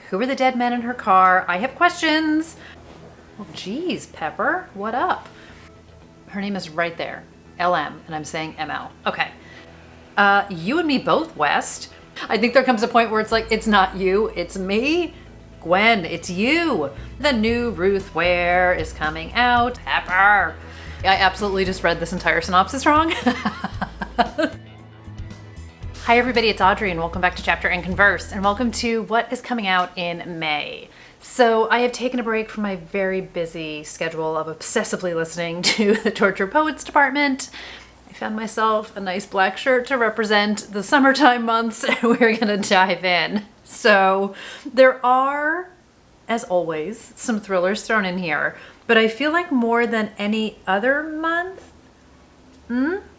Who are the dead men in her car? I have questions. Well, geez, Pepper, what up? Her name is right there, LM, and I'm saying ML. Okay. You and me both, West. I think there comes a point where it's like, it's not you, it's me. Gwen, it's you. The new Ruth Ware is coming out. Pepper. I absolutely just read this entire synopsis wrong. Hi everybody, it's Audrey and welcome back to Chapter and Converse and welcome to what is coming out in May. So I have taken a break from my very busy schedule of obsessively listening to the Torture Poets department. I found myself a nice black shirt to represent the summertime months and we're gonna dive in. So there are, as always, some thrillers thrown in here, but I feel like more than any other month,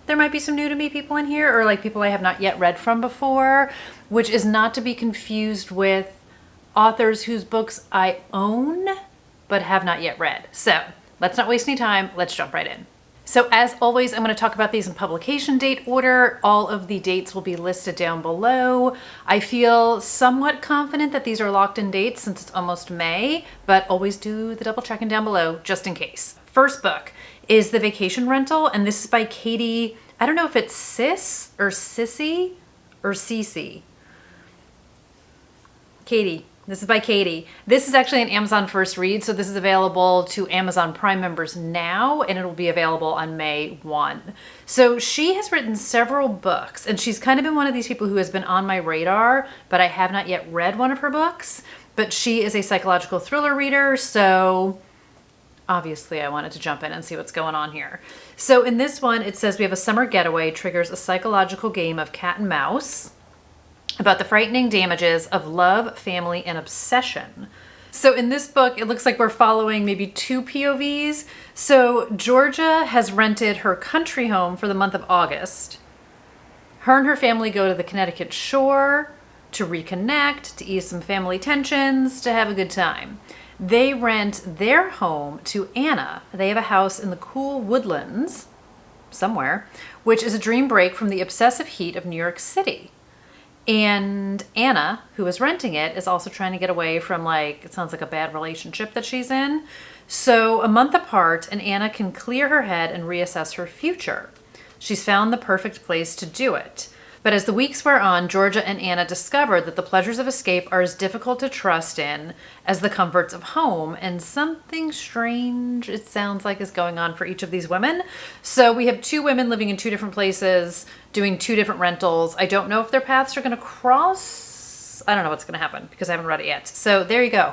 there might be some new to me people in here, or like people I have not yet read from before, which is not to be confused with authors whose books I own but have not yet read. So let's not waste any time, let's jump right in. So as always, I'm going to talk about these in publication date order. All of the dates will be listed down below. I feel somewhat confident that these are locked in dates since it's almost May, but always do the double checking down below just in case. First book is The Vacation Rental, and this is by Katie. I don't know if it's Sis or Sissy or Cece. Katie. This is by Katie. This is actually an Amazon first read, so this is available to Amazon Prime members now, and it'll be available on May 1. So she has written several books, and she's kind of been one of these people who has been on my radar, but I have not yet read one of her books. But she is a psychological thriller reader, so obviously I wanted to jump in and see what's going on here. So in this one, it says we have a summer getaway triggers a psychological game of cat and mouse about the frightening damages of love, family, and obsession. So in this book, it looks like we're following maybe two POVs. So Georgia has rented her country home for the month of August. Her and her family go to the Connecticut shore to reconnect, to ease some family tensions, to have a good time. They rent their home to Anna. They have a house in the cool woodlands, somewhere, which is a dream break from the obsessive heat of New York City. And Anna, who is renting it, is also trying to get away from, like, it sounds like a bad relationship that she's in. So a month apart, and Anna can clear her head and reassess her future. She's found the perfect place to do it. But as the weeks wear on, Georgia and Anna discover that the pleasures of escape are as difficult to trust in as the comforts of home, and something strange, it sounds like, is going on for each of these women. So we have two women living in two different places, doing two different rentals. I don't know if their paths are going to cross. I don't know what's going to happen because I haven't read it yet. So there you go.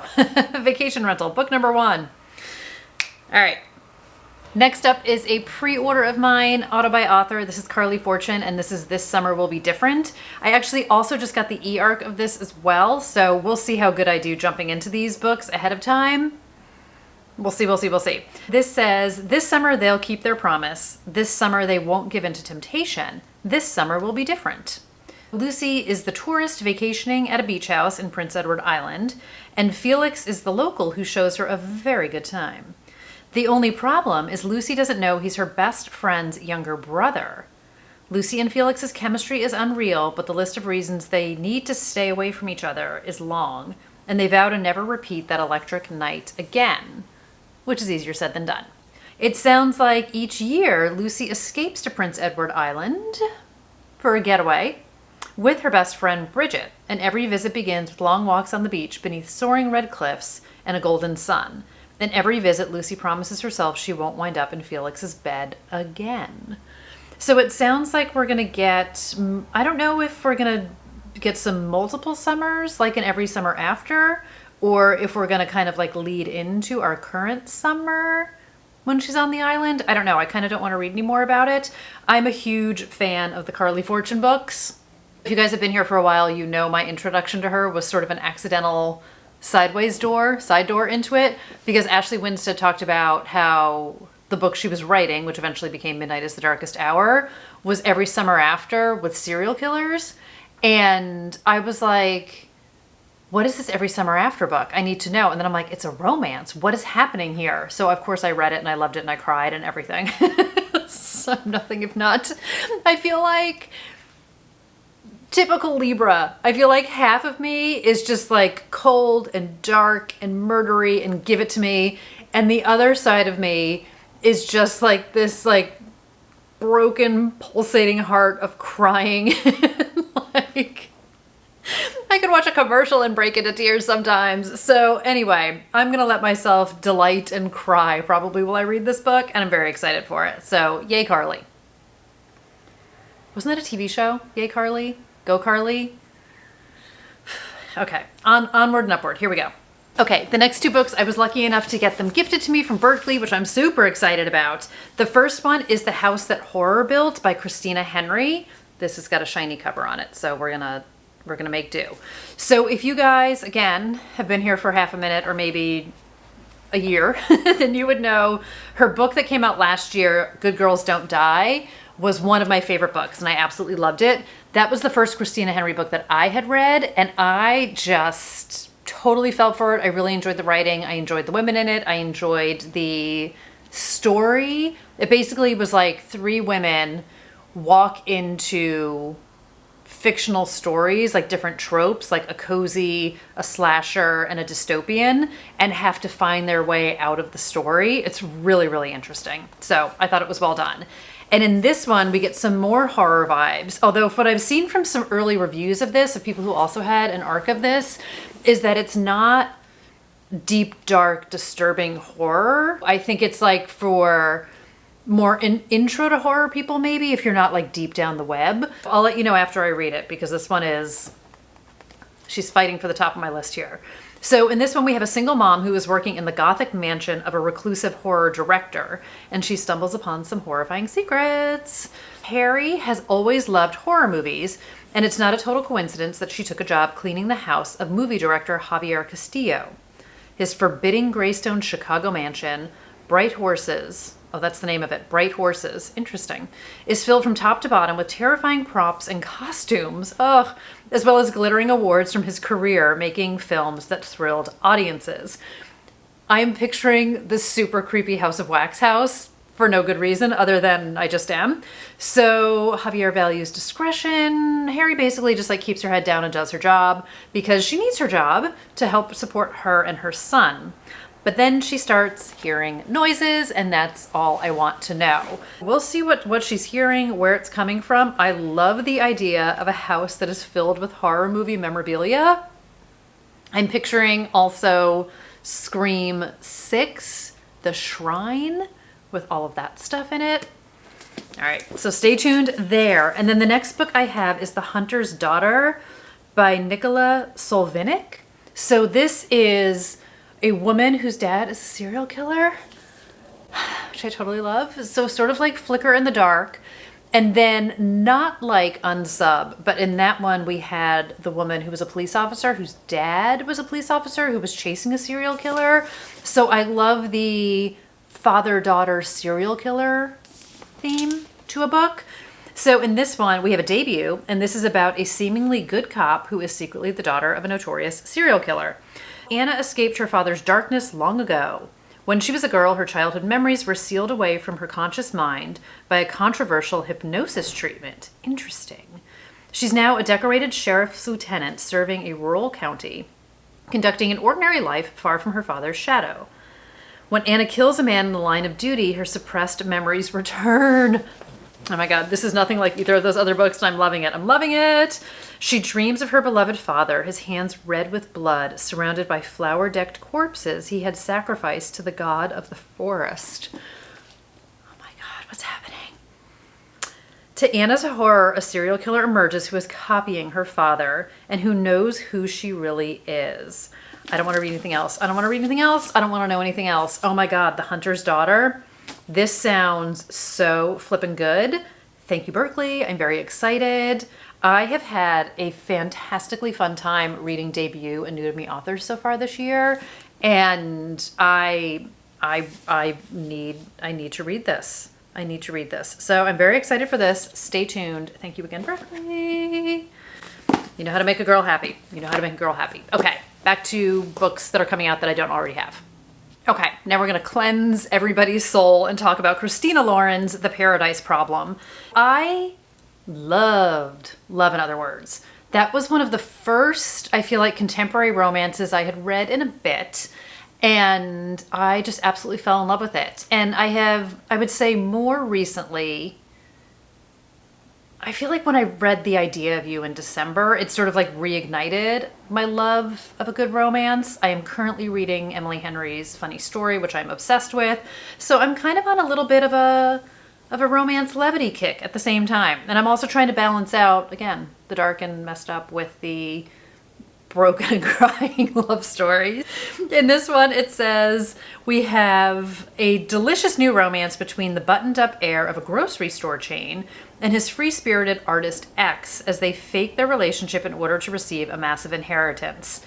Vacation Rental, book number 1. All right. Next up is a pre-order of mine, auto by author. This is Carly Fortune, and this is This Summer Will Be Different. I actually also just got the e-arc of this as well, so we'll see how good I do jumping into these books ahead of time. We'll see, we'll see, we'll see. This says, this summer they'll keep their promise. This summer they won't give in to temptation. This summer will be different. Lucy is the tourist vacationing at a beach house in Prince Edward Island, and Felix is the local who shows her a very good time. The only problem is Lucy doesn't know he's her best friend's younger brother. Lucy and Felix's chemistry is unreal, but the list of reasons they need to stay away from each other is long, and they vow to never repeat that electric night again, which is easier said than done. It sounds like each year Lucy escapes to Prince Edward Island for a getaway with her best friend Bridget, and every visit begins with long walks on the beach beneath soaring red cliffs and a golden sun. In every visit, Lucy promises herself she won't wind up in Felix's bed again. So it sounds like we're going to get, I don't know if we're going to get some multiple summers, like in every summer after, or if we're going to kind of like lead into our current summer when she's on the island. I don't know. I kind of don't want to read any more about it. I'm a huge fan of the Carly Fortune books. If you guys have been here for a while, you know my introduction to her was sort of an accidental side door into it, because Ashley Winstead talked about how the book she was writing, which eventually became Midnight is the Darkest Hour, was every summer after with serial killers. And I was like, what is this every summer after book? I need to know. And then I'm like, it's a romance. What is happening here? So of course I read it and I loved it and I cried and everything. So nothing if not. I feel like typical Libra. I feel like half of me is just like cold and dark and murdery and give it to me. And the other side of me is just like this like broken, pulsating heart of crying. Like, I could watch a commercial and break into tears sometimes. So anyway, I'm gonna let myself delight and cry probably while I read this book, and I'm very excited for it. So yay, Carly. Wasn't that a TV show? Yay, Carly? Go, Carly? Okay, onward and upward. Here we go. Okay, the next two books, I was lucky enough to get them gifted to me from Berkeley, which I'm super excited about. The first one is The House That Horror Built by Christina Hendrick. This has got a shiny cover on it, so we're gonna make do. So if you guys, again, have been here for half a minute or maybe a year, then you would know her book that came out last year, Good Girls Don't Die, was one of my favorite books, and I absolutely loved it. That was the first Christina Hendrick book that I had read, and I just totally fell for it. I really enjoyed the writing. I enjoyed the women in it. I enjoyed the story. It basically was like three women walk into fictional stories, like different tropes, like a cozy, a slasher, and a dystopian, and have to find their way out of the story. It's really, really interesting. So I thought it was well done. And in this one, we get some more horror vibes. Although what I've seen from some early reviews of this, of people who also had an arc of this, is that it's not deep, dark, disturbing horror. I think it's like for more intro to horror people, maybe, if you're not like deep down the web. I'll let you know after I read it, because this one is, she's fighting for the top of my list here. So in this one, we have a single mom who is working in the Gothic mansion of a reclusive horror director, and she stumbles upon some horrifying secrets. Harry has always loved horror movies, and it's not a total coincidence that she took a job cleaning the house of movie director Javier Castillo. His forbidding graystone Chicago mansion, Bright Horses, oh, that's the name of it, Bright Horses, interesting, is filled from top to bottom with terrifying props and costumes, ugh, as well as glittering awards from his career making films that thrilled audiences. I am picturing this super creepy House of Wax house for no good reason other than I just am. So Javier values discretion. Harry basically just like keeps her head down and does her job because she needs her job to help support her and her son. But then she starts hearing noises, and that's all I want to know. We'll see what she's hearing, where it's coming from. I love the idea of a house that is filled with horror movie memorabilia. I'm picturing also Scream 6, The Shrine, with all of that stuff in it. All right, so stay tuned there. And then the next book I have is The Hunter's Daughter by Nicola Solvinic. So this is a woman whose dad is a serial killer, which I totally love. So sort of like Flicker in the Dark. And then not like Unsub, but in that one we had the woman who was a police officer whose dad was a police officer who was chasing a serial killer. So I love the father-daughter serial killer theme to a book. So in this one, we have a debut, and this is about a seemingly good cop who is secretly the daughter of a notorious serial killer. Anna escaped her father's darkness long ago. When she was a girl, her childhood memories were sealed away from her conscious mind by a controversial hypnosis treatment. Interesting. She's now a decorated sheriff's lieutenant serving a rural county, conducting an ordinary life far from her father's shadow. When Anna kills a man in the line of duty, her suppressed memories return. Oh my God, this is nothing like either of those other books, and I'm loving it. I'm loving it. She dreams of her beloved father, his hands red with blood, surrounded by flower-decked corpses he had sacrificed to the god of the forest. Oh my God, what's happening? To Anna's horror, a serial killer emerges who is copying her father and who knows who she really is. I don't want to read anything else. I don't want to read anything else. I don't want to know anything else. Oh my God, The Hunter's Daughter. This sounds so flippin' good. Thank you, Berkeley. I'm very excited. I have had a fantastically fun time reading debut and new to me authors so far this year, and I need to read this. I need to read this. So I'm very excited for this. Stay tuned. Thank you again, Berkeley. You know how to make a girl happy. You know how to make a girl happy. Okay, back to books that are coming out that I don't already have. Okay, now we're gonna cleanse everybody's soul and talk about Christina Lauren's The Paradise Problem. I Loved Love in Other Words. That was one of the first, I feel like, contemporary romances I had read in a bit, and I just absolutely fell in love with it. And I would say more recently, I feel like when I read The Idea of You in December, it sort of like reignited my love of a good romance. I am currently reading Emily Henry's Funny Story, which I'm obsessed with. So I'm kind of on a little bit of a romance levity kick at the same time. And I'm also trying to balance out, again, the dark and messed up with the broken and crying love stories. In this one, it says, we have a delicious new romance between the buttoned-up heir of a grocery store chain and his free-spirited artist X as they fake their relationship in order to receive a massive inheritance.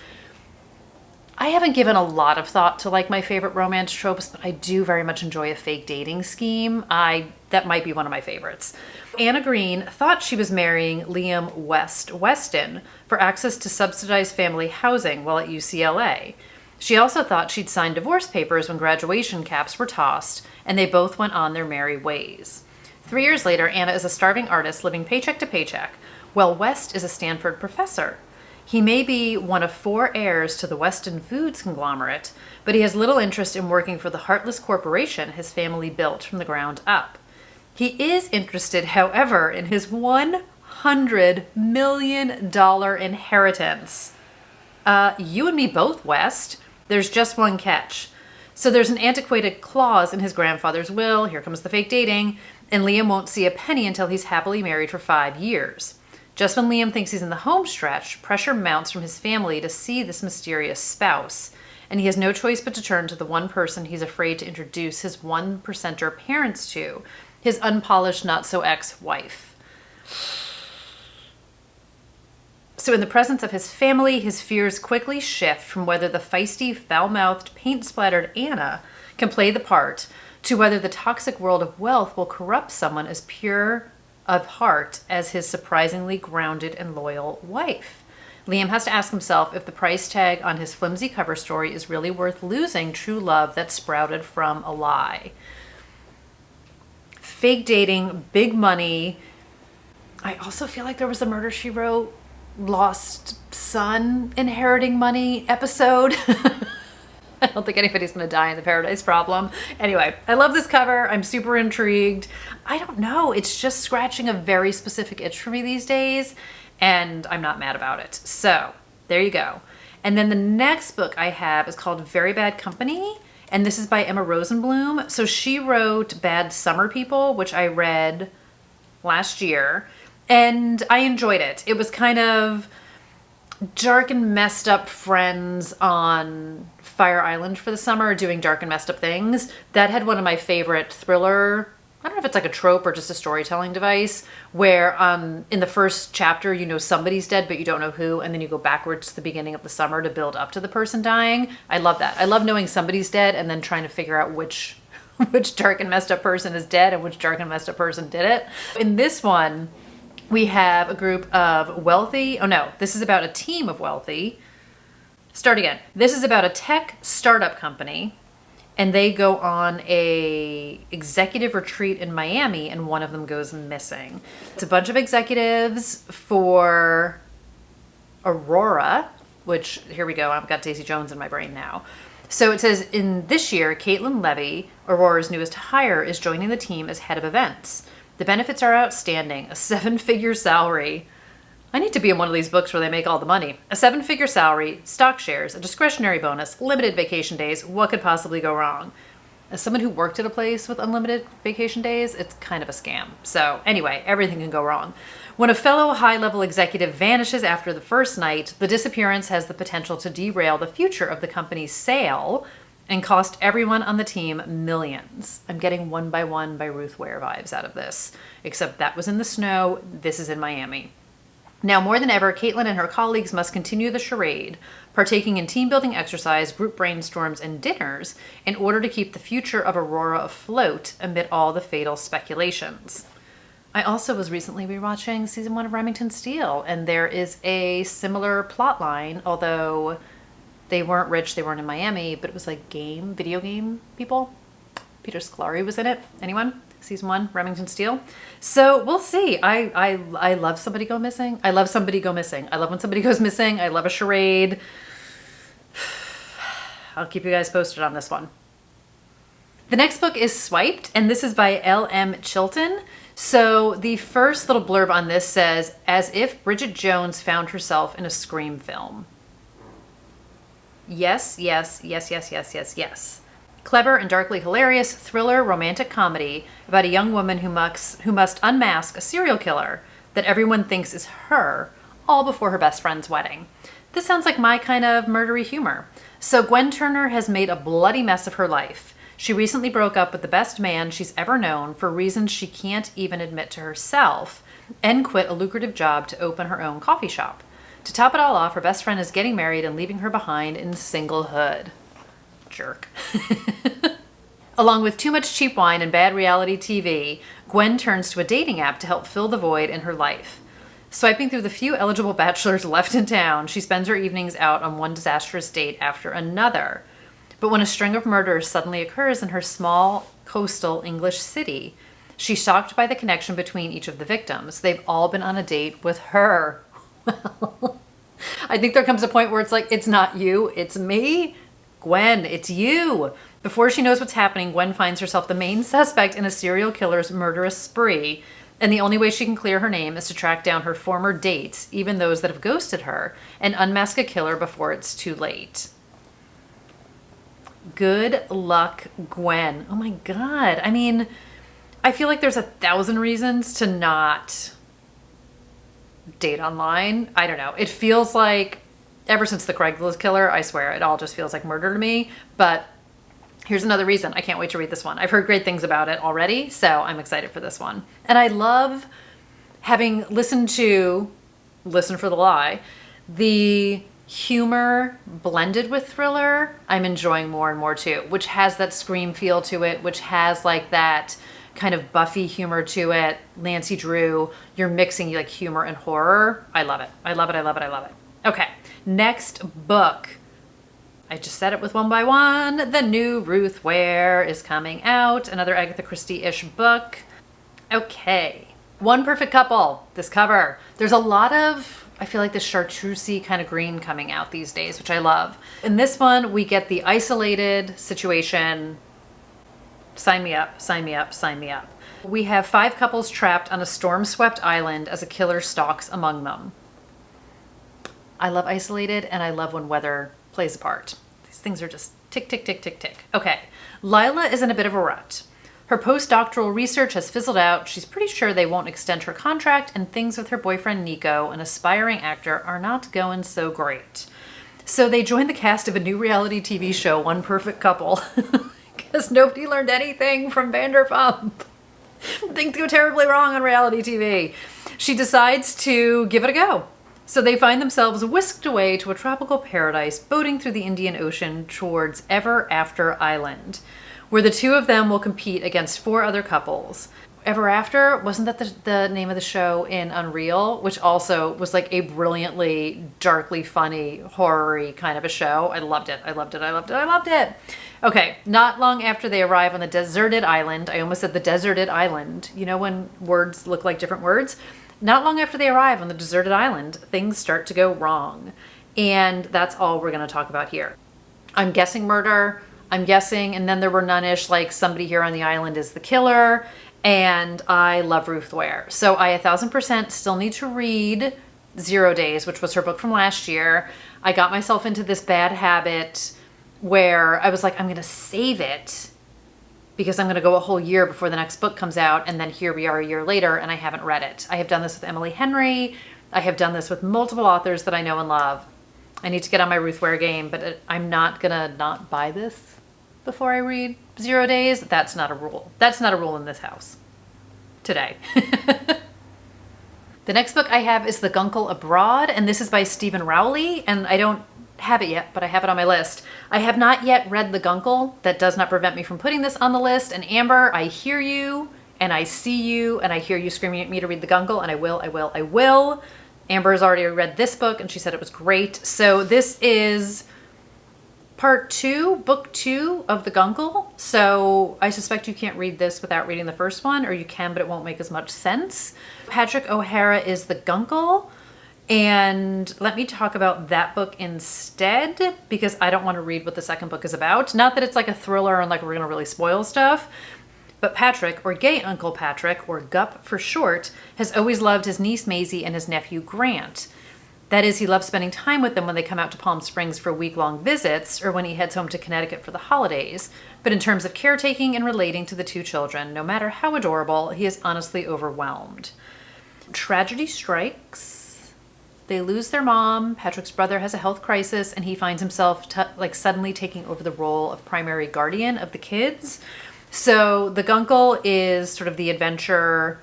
I haven't given a lot of thought to like my favorite romance tropes, but I do very much enjoy a fake dating scheme. That might be one of my favorites. Anna Green thought she was marrying Liam Weston for access to subsidized family housing while at UCLA. She also thought she'd signed divorce papers when graduation caps were tossed, and they both went on their merry ways. 3 years later, Anna is a starving artist living paycheck to paycheck, while West is a Stanford professor. He may be one of 4 heirs to the Weston Foods conglomerate, but he has little interest in working for the heartless corporation his family built from the ground up. He is interested, however, in his $100 million inheritance. You and me both, West. There's just one catch. So there's an antiquated clause in his grandfather's will, here comes the fake dating, and Liam won't see a penny until he's happily married for 5 years. Just when Liam thinks he's in the home stretch, pressure mounts from his family to see this mysterious spouse, and he has no choice but to turn to the one person he's afraid to introduce his 1%er parents to, his unpolished not-so-ex-wife. So in the presence of his family, his fears quickly shift from whether the feisty, foul-mouthed, paint-splattered Anna can play the part to whether the toxic world of wealth will corrupt someone as pure of heart as his surprisingly grounded and loyal wife. Liam has to ask himself if the price tag on his flimsy cover story is really worth losing true love that sprouted from a lie. Fake dating, big money. I also feel like there was a Murder, She Wrote lost son inheriting money episode. I don't think anybody's going to die in the Paradise Problem. Anyway, I love this cover. I'm super intrigued. I don't know. It's just scratching a very specific itch for me these days, and I'm not mad about it. So there you go. And then the next book I have is called Very Bad Company, and this is by Emma Rosenblum. So she wrote Bad Summer People, which I read last year, and I enjoyed it. It was kind of dark and messed up friends on Fire Island for the summer doing dark and messed up things. That had one of my favorite thriller, I don't know if it's like a trope or just a storytelling device, where in the first chapter you know somebody's dead but you don't know who, and then you go backwards to the beginning of the summer to build up to the person dying. I love that. I love knowing somebody's dead and then trying to figure out which dark and messed up person is dead and which dark and messed up person did it. In this one, we have a group of this is about a team of wealthy. Start again. This is about a tech startup company, and they go on a executive retreat in Miami, and one of them goes missing. It's a bunch of executives for Aurora, which, here we go, I've got Daisy Jones in my brain now. So it says, in this year, Caitlin Levy, Aurora's newest hire, is joining the team as head of events. The benefits are outstanding. A 7-figure salary. I need to be in one of these books where they make all the money. A 7-figure salary, stock shares, a discretionary bonus, limited vacation days. What could possibly go wrong? As someone who worked at a place with unlimited vacation days, it's kind of a scam. So anyway, everything can go wrong. When a fellow high-level executive vanishes after the first night, the disappearance has the potential to derail the future of the company's sale and cost everyone on the team millions. I'm getting One by One by Ruth Ware vibes out of this, except that was in the snow, this is in Miami. Now more than ever, Caitlin and her colleagues must continue the charade, partaking in team-building exercise, group brainstorms, and dinners in order to keep the future of Aurora afloat amid all the fatal speculations. I also was recently rewatching season 1 of Remington Steele, and there is a similar plot line, although they weren't rich, they weren't in Miami, but it was like video game people. Peter Scolari was in it. Anyone? Season 1, Remington Steele. So we'll see. I love somebody go missing. I love somebody go missing. I love when somebody goes missing. I love a charade. I'll keep you guys posted on this one. The next book is Swiped, and this is by L.M. Chilton. So the first little blurb on this says, as if Bridget Jones found herself in a Scream film. Yes, yes, yes, yes, yes, yes, yes. Clever and darkly hilarious thriller romantic comedy about a young woman who must unmask a serial killer that everyone thinks is her, all before her best friend's wedding. This sounds like my kind of murdery humor. So Gwen Turner has made a bloody mess of her life. She recently broke up with the best man she's ever known for reasons she can't even admit to herself, and quit a lucrative job to open her own coffee shop. To top it all off, her best friend is getting married and leaving her behind in singlehood. Jerk. Along with too much cheap wine and bad reality TV, Gwen turns to a dating app to help fill the void in her life. Swiping through the few eligible bachelors left in town, she spends her evenings out on one disastrous date after another. But when a string of murders suddenly occurs in her small coastal English city, she's shocked by the connection between each of the victims. They've all been on a date with her. Well, I think there comes a point where it's like, it's not you, it's me. Gwen, it's you. Before she knows what's happening, Gwen finds herself the main suspect in a serial killer's murderous spree, and the only way she can clear her name is to track down her former dates, even those that have ghosted her, and unmask a killer before it's too late. Good luck, Gwen. Oh my God. I mean, I feel like there's 1,000 reasons to not date online. I don't know. It feels like ever since the Craigslist killer, I swear, it all just feels like murder to me. But here's another reason. I can't wait to read this one. I've heard great things about it already, so I'm excited for this one. And I love having listened to Listen for the Lie, the humor blended with thriller, I'm enjoying more and more too, which has that Scream feel to it, which has like that kind of Buffy humor to it. Nancy Drew, you're mixing like humor and horror. I love it. I love it. I love it. I love it. Okay, next book. I just said it with one by one. The new Ruth Ware is coming out. Another Agatha Christie-ish book. Okay, One Perfect Couple. This cover. There's a lot of, I feel like, this chartreusey kind of green coming out these days, which I love. In this one, we get the isolated situation. Sign me up, sign me up, sign me up. We have 5 couples trapped on a storm-swept island as a killer stalks among them. I love isolated, and I love when weather plays a part. These things are just tick, tick, tick, tick, tick. Okay, Lila is in a bit of a rut. Her postdoctoral research has fizzled out. She's pretty sure they won't extend her contract, and things with her boyfriend Nico, an aspiring actor, are not going so great. So they join the cast of a new reality TV show, One Perfect Couple, because nobody learned anything from Vanderpump. Things go terribly wrong on reality TV. She decides to give it a go. So they find themselves whisked away to a tropical paradise, boating through the Indian Ocean towards Ever After Island, where the 2 of them will compete against 4 other couples. Ever After, wasn't that the name of the show in Unreal, which also was like a brilliantly, darkly funny, horror-y kind of a show. I loved it. I loved it. I loved it. I loved it. Okay, not long after they arrive on the deserted island, I almost said the deserted island. You know when words look like different words? Not long after they arrive on the deserted island, things start to go wrong. And that's all we're going to talk about here. I'm guessing murder. I'm guessing, and then there were none-ish, like somebody here on the island is the killer. And I love Ruth Ware. So I 1,000% still need to read 0 Days, which was her book from last year. I got myself into this bad habit where I was like, I'm going to save it because I'm going to go a whole year before the next book comes out. And then here we are a year later and I haven't read it. I have done this with Emily Henry. I have done this with multiple authors that I know and love. I need to get on my Ruth Ware game, but I'm not going to not buy this before I read 0 Days. That's not a rule. That's not a rule in this house today. The next book I have is The Gunkle Abroad, and this is by Stephen Rowley, and I don't have it yet, but I have it on my list. I have not yet read The Gunkle. That does not prevent me from putting this on the list. And Amber, I hear you, and I see you, and I hear you screaming at me to read The Gunkle, and I will, I will, I will. Amber has already read this book, and she said it was great. So this is part 2, book 2 of the Gunkle. So I suspect you can't read this without reading the first one, or you can, but it won't make as much sense. Patrick O'Hara is the Gunkle. And let me talk about that book instead, because I don't want to read what the second book is about. Not that it's like a thriller and like we're going to really spoil stuff. But Patrick, or Gay Uncle Patrick, or Gup for short, has always loved his niece Maisie and his nephew Grant. That is, he loves spending time with them when they come out to Palm Springs for week-long visits or when he heads home to Connecticut for the holidays. But in terms of caretaking and relating to the two children, no matter how adorable, he is honestly overwhelmed. Tragedy strikes. They lose their mom. Patrick's brother has a health crisis, and he finds himself suddenly taking over the role of primary guardian of the kids. So the Gunkle is sort of the adventure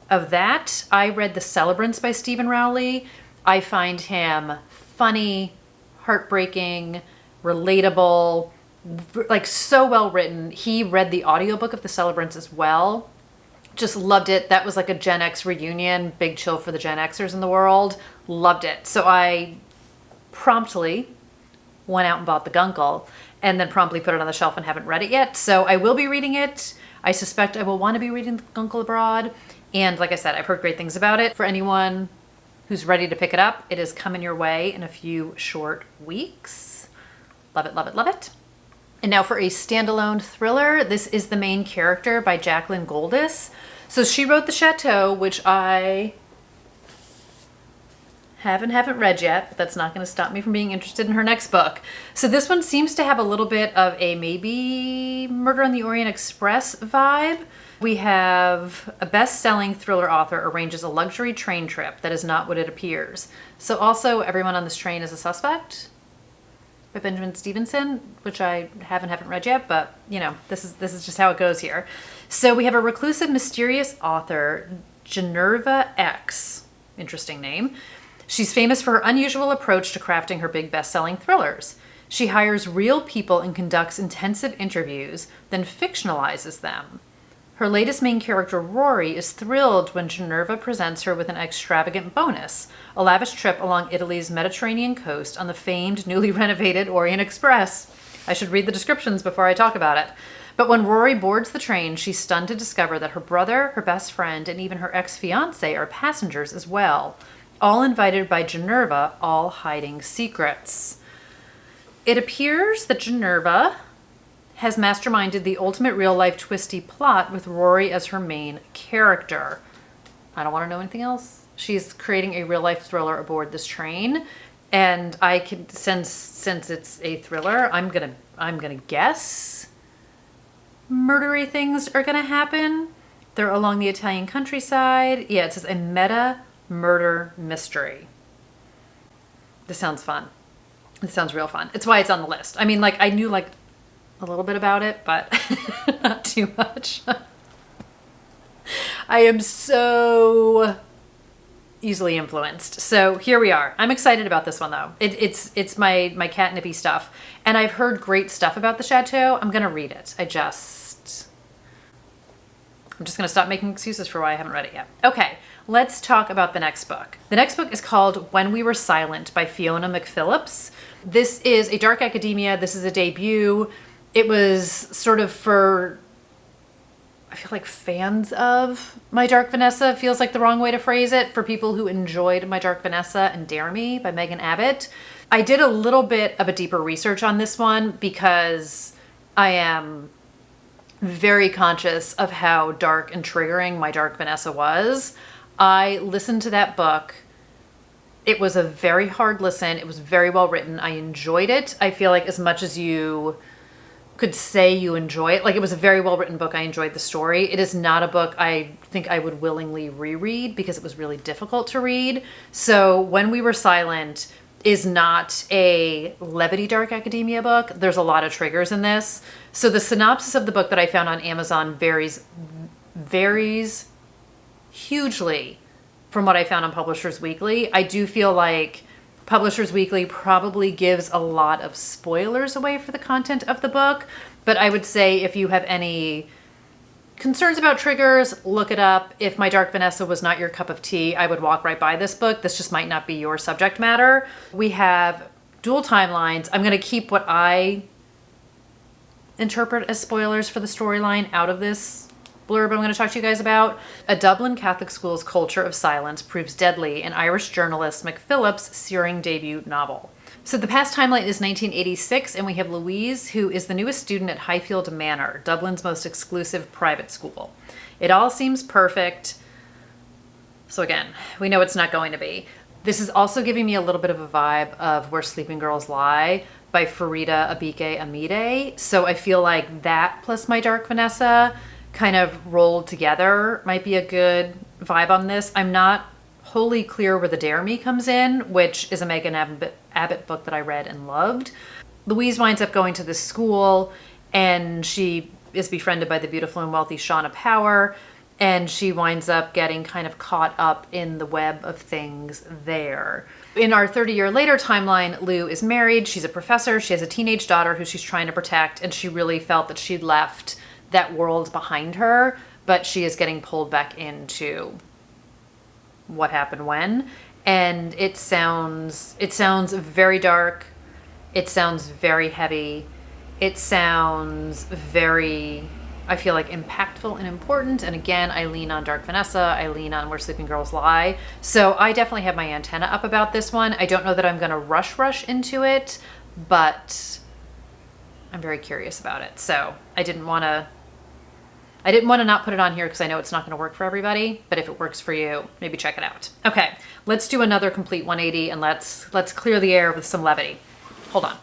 of that. I read The Celebrants by Stephen Rowley. I find him funny, heartbreaking, relatable, like so well written. He read the audiobook of The Celebrants as well. Just loved it. That was like a Gen X reunion. Big chill for the Gen Xers in the world. Loved it. So I promptly went out and bought the Gunkle and then promptly put it on the shelf and haven't read it yet. So I will be reading it. I suspect I will want to be reading the Gunkle Abroad. And like I said, I've heard great things about it. For anyone who's ready to pick it up, it is coming your way in a few short weeks. Love it, love it, love it. And now for a standalone thriller. This is The Main Character by Jacqueline Goldis. So she wrote The Chateau, which I haven't read yet, but that's not going to stop me from being interested in her next book. So this one seems to have a little bit of a maybe Murder on the Orient Express vibe. We have a best-selling thriller author arranges a luxury train trip that is not what it appears. So also Everyone on This Train is a Suspect by Benjamin Stevenson, which I haven't read yet, but you know, this is just how it goes here. So we have a reclusive, mysterious author, Generva X, interesting name. She's famous for her unusual approach to crafting her big best-selling thrillers. She hires real people and conducts intensive interviews, then fictionalizes them. Her latest main character, Rory, is thrilled when Generva presents her with an extravagant bonus, a lavish trip along Italy's Mediterranean coast on the famed, newly renovated Orient Express. I should read the descriptions before I talk about it. But when Rory boards the train, she's stunned to discover that her brother, her best friend, and even her ex-fiancé are passengers as well, all invited by Generva, all hiding secrets. It appears that Generva has masterminded the ultimate real-life twisty plot with Rory as her main character. I don't want to know anything else. She's creating a real-life thriller aboard this train, and I can since it's a thriller, I'm gonna guess murdery things are gonna happen. They're along the Italian countryside. Yeah, it says a meta murder mystery. This sounds fun. This sounds real fun. It's why it's on the list. I mean, like, I knew like a little bit about it, but not too much. I am so easily influenced. So here we are. I'm excited about this one though. It's my catnipy stuff. And I've heard great stuff about The Chateau. I'm gonna read it. I'm just gonna stop making excuses for why I haven't read it yet. Okay, let's talk about the next book. The next book is called When We Were Silent by Fiona McPhillips. This is a dark academia. This is a debut. It was sort of for, I feel like, fans of My Dark Vanessa feels like the wrong way to phrase it. For people who enjoyed My Dark Vanessa and Dare Me by Megan Abbott. I did a little bit of a deeper research on this one because I am very conscious of how dark and triggering My Dark Vanessa was. I listened to that book. It was a very hard listen. It was very well written. I enjoyed it. I feel like as much as you could say you enjoy it, like, it was a very well written book. I enjoyed the story. It is not a book I think I would willingly reread because it was really difficult to read. So When We Were Silent is not a levity dark academia book. There's a lot of triggers in this. So the synopsis of the book that I found on Amazon varies hugely from what I found on Publishers Weekly. I do feel like Publishers Weekly probably gives a lot of spoilers away for the content of the book, but I would say if you have any concerns about triggers, look it up. If My Dark Vanessa was not your cup of tea, I would walk right by this book. This just might not be your subject matter. We have dual timelines. I'm going to keep what I interpret as spoilers for the storyline out of this blurb I'm going to talk to you guys about. A Dublin Catholic school's culture of silence proves deadly in Irish journalist McPhilip's searing debut novel. So the past timeline is 1986, and we have Louise, who is the newest student at Highfield Manor, Dublin's most exclusive private school. It all seems perfect. So again, we know it's not going to be. This is also giving me a little bit of a vibe of Where Sleeping Girls Lie by Farida Abike Amide. So I feel like that plus My Dark Vanessa kind of rolled together might be a good vibe on this. I'm not wholly clear where the Dare Me comes in, which is a Megan Abbott book that I read and loved. Louise winds up going to this school, and she is befriended by the beautiful and wealthy Shauna Power, and she winds up getting kind of caught up in the web of things there. In our 30-year later timeline, Lou is married, she's a professor, she has a teenage daughter who she's trying to protect, and she really felt that she'd left that world behind her, but she is getting pulled back into what happened when. And it sounds very dark, it sounds very heavy, it sounds very, I feel like, impactful and important. And again, I lean on Dark Vanessa, I lean on Where Sleeping Girls Lie. So I definitely have my antenna up about this one. I don't know that I'm gonna rush into it, but I'm very curious about it. So I didn't want to not put it on here because I know it's not going to work for everybody, but if it works for you, maybe check it out. Okay, let's do another complete 180 and let's clear the air with some levity. Hold on.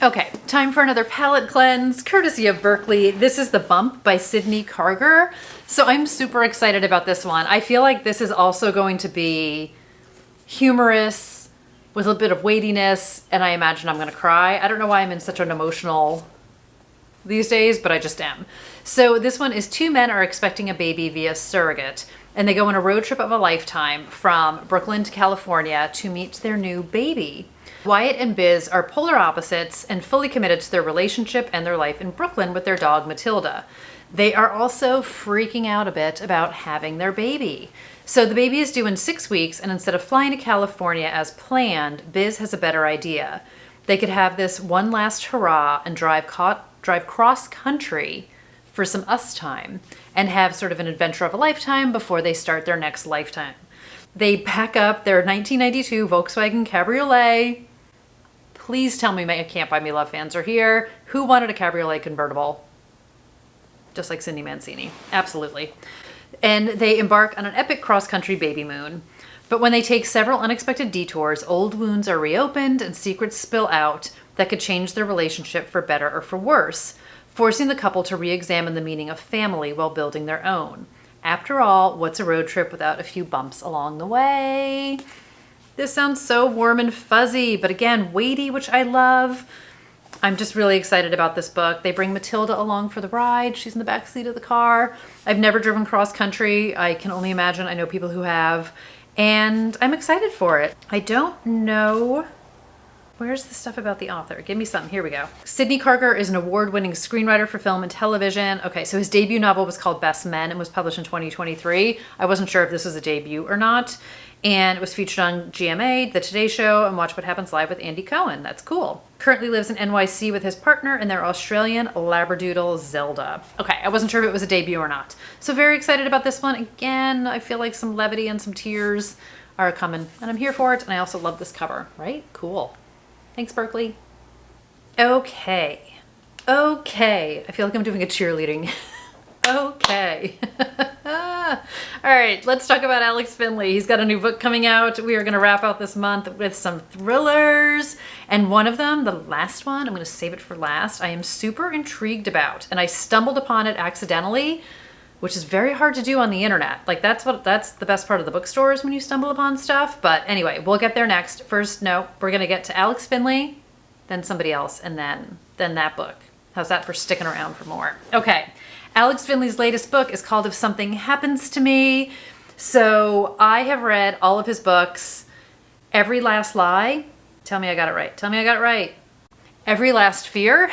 Okay, time for another palette cleanse, courtesy of Berkeley. This is The Bump by Sydney Carger. So I'm super excited about this one. I feel like this is also going to be humorous with a bit of weightiness, and I imagine I'm going to cry. I don't know why I'm in such an emotional these days, but I just am. So this one is two men are expecting a baby via surrogate, and they go on a road trip of a lifetime from Brooklyn to California to meet their new baby. Wyatt and Biz are polar opposites and fully committed to their relationship and their life in Brooklyn with their dog Matilda. They are also freaking out a bit about having their baby. So the baby is due in 6 weeks, and instead of flying to California as planned, Biz has a better idea. They could have this one last hurrah and drive cross country for some us time and have sort of an adventure of a lifetime before they start their next lifetime. They pack up their 1992 Volkswagen Cabriolet. Please tell me my Can't Buy Me Love fans are here. Who wanted a Cabriolet convertible? Just like Cindy Mancini. Absolutely. And they embark on an epic cross-country baby moon. But when they take several unexpected detours, old wounds are reopened and secrets spill out that could change their relationship for better or for worse, forcing the couple to re-examine the meaning of family while building their own. After all, what's a road trip without a few bumps along the way? This sounds so warm and fuzzy, but again, weighty, which I love. I'm just really excited about this book. They bring Matilda along for the ride. She's in the back seat of the car. I've never driven cross country. I can only imagine. I know people who have, and I'm excited for it. I don't know. Where's the stuff about the author? Give me some. Here we go. Sydney Carger is an award-winning screenwriter for film and television. Okay, so his debut novel was called Best Men and was published in 2023. I wasn't sure if this was a debut or not. And it was featured on GMA, The Today Show, and Watch What Happens Live with Andy Cohen. That's cool. Currently lives in NYC with his partner and their Australian Labradoodle, Zelda. Okay, I wasn't sure if it was a debut or not. So very excited about this one. Again, I feel like some levity and some tears are coming, and I'm here for it. And I also love this cover, right? Cool. Thanks, Berkeley. Okay. I feel like I'm doing a cheerleading. Okay. All right, let's talk about Alex Finley. He's got a new book coming out. We are going to wrap out this month with some thrillers. And one of them, the last one, I'm going to save it for last, I am super intrigued about. And I stumbled upon it accidentally, which is very hard to do on the internet. Like that's the best part of the bookstores, when you stumble upon stuff. But anyway, we'll get there next. First, no, we're gonna get to Alex Finley, then somebody else, and then that book. How's that for sticking around for more? Okay, Alex Finley's latest book is called If Something Happens to Me. So I have read all of his books. Every Last Lie. Tell me I got it right. Tell me I got it right. Every Last Fear.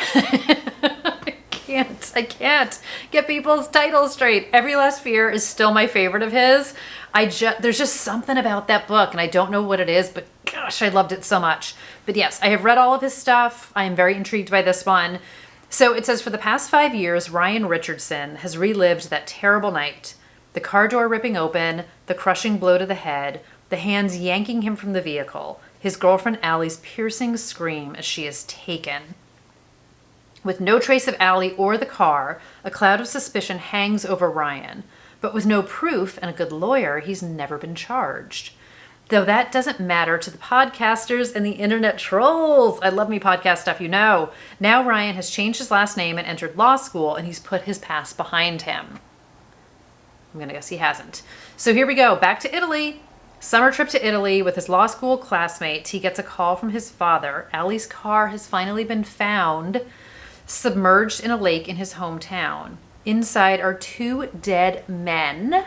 I can't get people's titles straight. Every Last Fear is still my favorite of his. There's just something about that book, and I don't know what it is, but gosh, gosh, I loved it so much. But yes, I have read all of his stuff. I am very intrigued by this one. So it says, for the past 5 years, Ryan Richardson has relived that terrible night. The car door ripping open, the crushing blow to the head, the hands yanking him from the vehicle, his girlfriend Allie's piercing scream as she is taken. With no trace of Allie or the car, a cloud of suspicion hangs over Ryan. But with no proof and a good lawyer, he's never been charged. Though that doesn't matter to the podcasters and the internet trolls. I love me podcast stuff, you know. Now Ryan has changed his last name and entered law school, and he's put his past behind him. I'm going to guess he hasn't. So here we go. Back to Italy. Summer trip to Italy with his law school classmates. He gets a call from his father. Allie's car has finally been found, submerged in a lake in his hometown. Inside are 2 dead men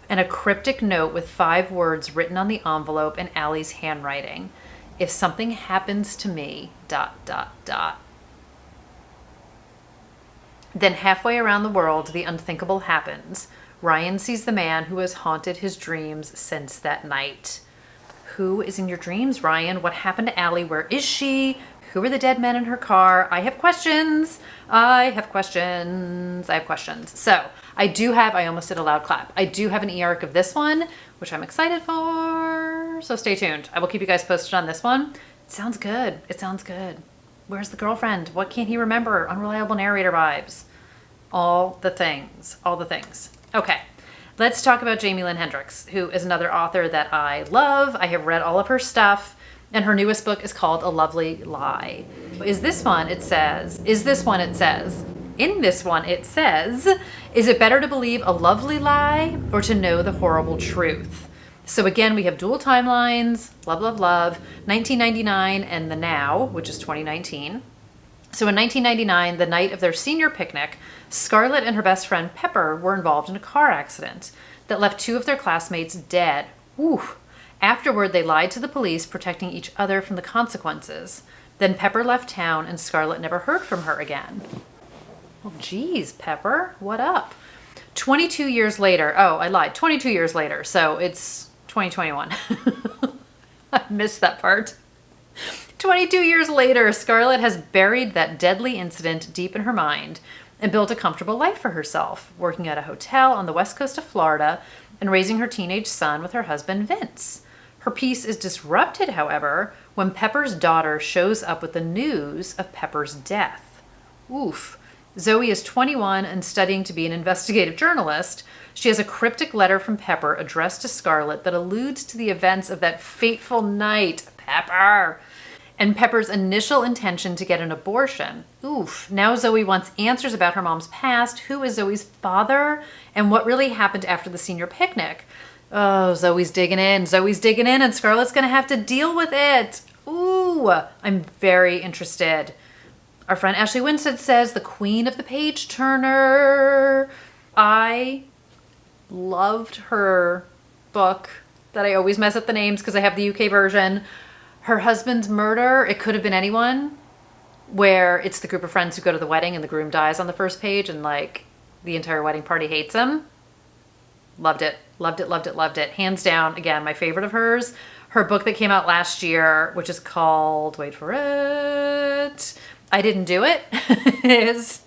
and a cryptic note with 5 words written on the envelope in Allie's handwriting. If something happens to me, ... Then halfway around the world, the unthinkable happens. Ryan sees the man who has haunted his dreams since that night. Who is in your dreams, Ryan? What happened to Allie? Where is she? Who are the dead men in her car? I have questions. I have questions. So I almost did a loud clap. I do have an e-arc of this one, which I'm excited for. So stay tuned. I will keep you guys posted on this one. It sounds good. Where's the girlfriend? What can't he remember? Unreliable narrator vibes. All the things. Okay. Let's talk about Jana Hendrick, who is another author that I love. I have read all of her stuff. And her newest book is called A Lovely Lie. In this one it says, is it better to believe a lovely lie or to know the horrible truth? So again, we have dual timelines, love, 1999 and the now, which is 2019. So in 1999, the night of their senior picnic, Scarlett and her best friend Pepper were involved in a car accident that left 2 of their classmates dead. Oof. Afterward, they lied to the police, protecting each other from the consequences. Then Pepper left town and Scarlett never heard from her again. Well, geez, Pepper, what up? 22 years later, I lied, 22 years later, so it's 2021. I missed that part. 22 years later, Scarlett has buried that deadly incident deep in her mind and built a comfortable life for herself, working at a hotel on the west coast of Florida and raising her teenage son with her husband, Vince. Her peace is disrupted, however, when Pepper's daughter shows up with the news of Pepper's death. Oof. Zoe is 21 and studying to be an investigative journalist. She has a cryptic letter from Pepper addressed to Scarlett that alludes to the events of that fateful night. Pepper! And Pepper's initial intention to get an abortion. Oof. Now Zoe wants answers about her mom's past. Who is Zoe's father? And what really happened after the senior picnic? Oh, Zoe's digging in, and Scarlett's gonna have to deal with it. Ooh, I'm very interested. Our friend Ashley Winstead says, the queen of the page turner. I loved her book that I always mess up the names because I have the UK version. Her Husband's Murder, It Could Have Been Anyone, where it's the group of friends who go to the wedding and the groom dies on the first page and like the entire wedding party hates him. Loved it. Hands down, again, my favorite of hers. Her book that came out last year, which is called, wait for it, I Didn't Do It, is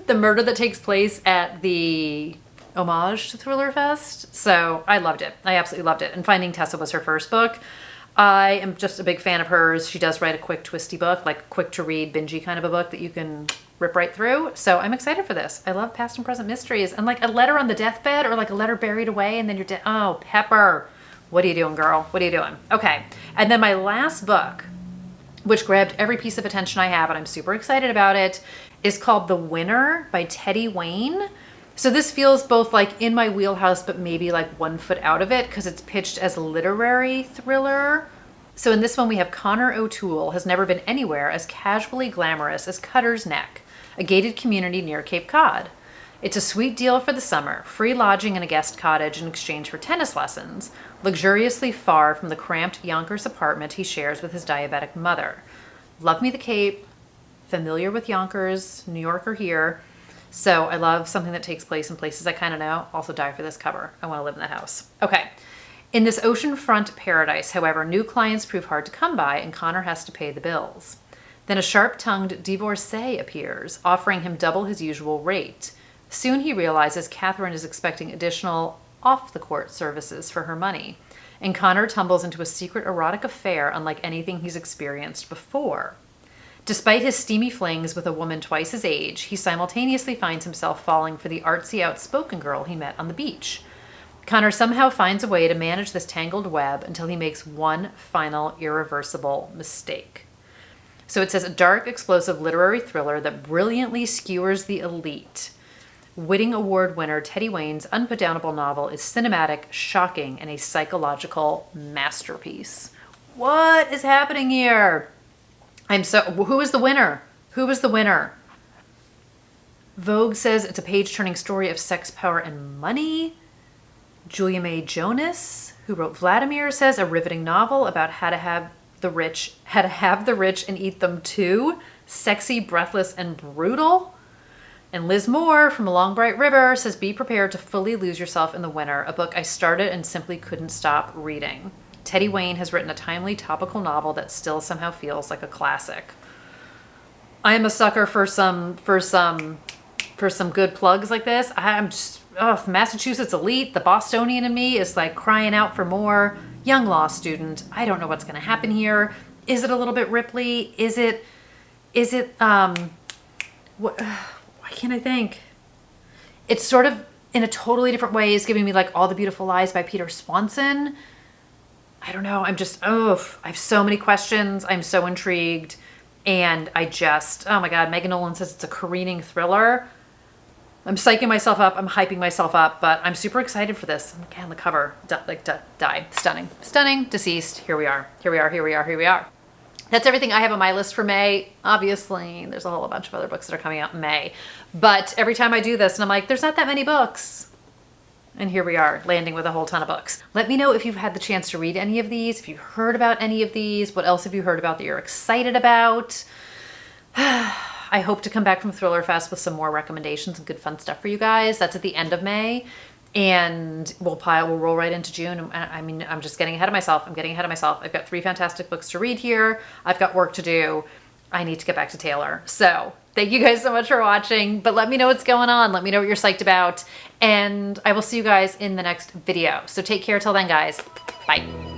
the murder that takes place at the homage to Thriller Fest. So I loved it. I absolutely loved it. And Finding Tessa was her first book. I am just a big fan of hers. She does write a quick, twisty book, like quick to read, bingey kind of a book that you can rip right through. So I'm excited for this. I love past and present mysteries. And like a letter on the deathbed or like a letter buried away and then you're dead. Oh, Pepper. What are you doing, girl? What are you doing? Okay. And then my last book, which grabbed every piece of attention I have, and I'm super excited about it, is called The Winner by Teddy Wayne. So this feels both like in my wheelhouse, but maybe like 1 foot out of it because it's pitched as a literary thriller. So in this one, we have Connor O'Toole has never been anywhere as casually glamorous as Cutter's Neck, a gated community near Cape Cod. It's a sweet deal for the summer, free lodging in a guest cottage in exchange for tennis lessons, luxuriously far from the cramped Yonkers apartment he shares with his diabetic mother. Love me the Cape, familiar with Yonkers, New Yorker here. So I love something that takes place in places I kind of know. Also die for this cover. I want to live in that house. Okay. In this oceanfront paradise, however, new clients prove hard to come by and Connor has to pay the bills. Then a sharp-tongued divorcee appears, offering him double his usual rate. Soon he realizes Catherine is expecting additional off-the-court services for her money, and Connor tumbles into a secret erotic affair unlike anything he's experienced before. Despite his steamy flings with a woman twice his age, he simultaneously finds himself falling for the artsy, outspoken girl he met on the beach. Connor somehow finds a way to manage this tangled web until he makes one final irreversible mistake. So it says, a dark, explosive literary thriller that brilliantly skewers the elite. Whitting Award winner Teddy Wayne's unputdownable novel is cinematic, shocking, and a psychological masterpiece. What is happening here? Who is the winner? Who is the winner? Vogue says it's a page-turning story of sex, power, and money. Julia May Jonas, who wrote Vladimir, says a riveting novel about how to have the rich and eat them too. Sexy, breathless, and brutal. And Liz Moore from A Long Bright River says, be prepared to fully lose yourself in The Winner, a book I started and simply couldn't stop reading. Teddy Wayne has written a timely, topical novel that still somehow feels like a classic. I am a sucker for some good plugs like this. I'm just, Massachusetts elite, the Bostonian in me is like crying out for more. Young law student. I don't know what's going to happen here. Is it a little bit Ripley? Why can't I think? It's sort of in a totally different way is giving me like All the Beautiful Lies by Peter Swanson. I don't know. I have so many questions. I'm so intrigued. And oh my God, Megan Nolan says it's a careening thriller. I'm psyching myself up. I'm hyping myself up, but I'm super excited for this. Again, the cover, die. Stunning, deceased. Here we are. That's everything I have on my list for May. Obviously, there's a whole bunch of other books that are coming out in May. But every time I do this, and I'm like, there's not that many books. And here we are, landing with a whole ton of books. Let me know if you've had the chance to read any of these, if you've heard about any of these. What else have you heard about that you're excited about? I hope to come back from Thriller Fest with some more recommendations and good fun stuff for you guys. That's at the end of May. And we'll roll right into June. I mean, I'm just getting ahead of myself. I've got 3 fantastic books to read here. I've got work to do. I need to get back to Taylor. So thank you guys so much for watching, but let me know what's going on. Let me know what you're psyched about. And I will see you guys in the next video. So take care till then, guys. Bye.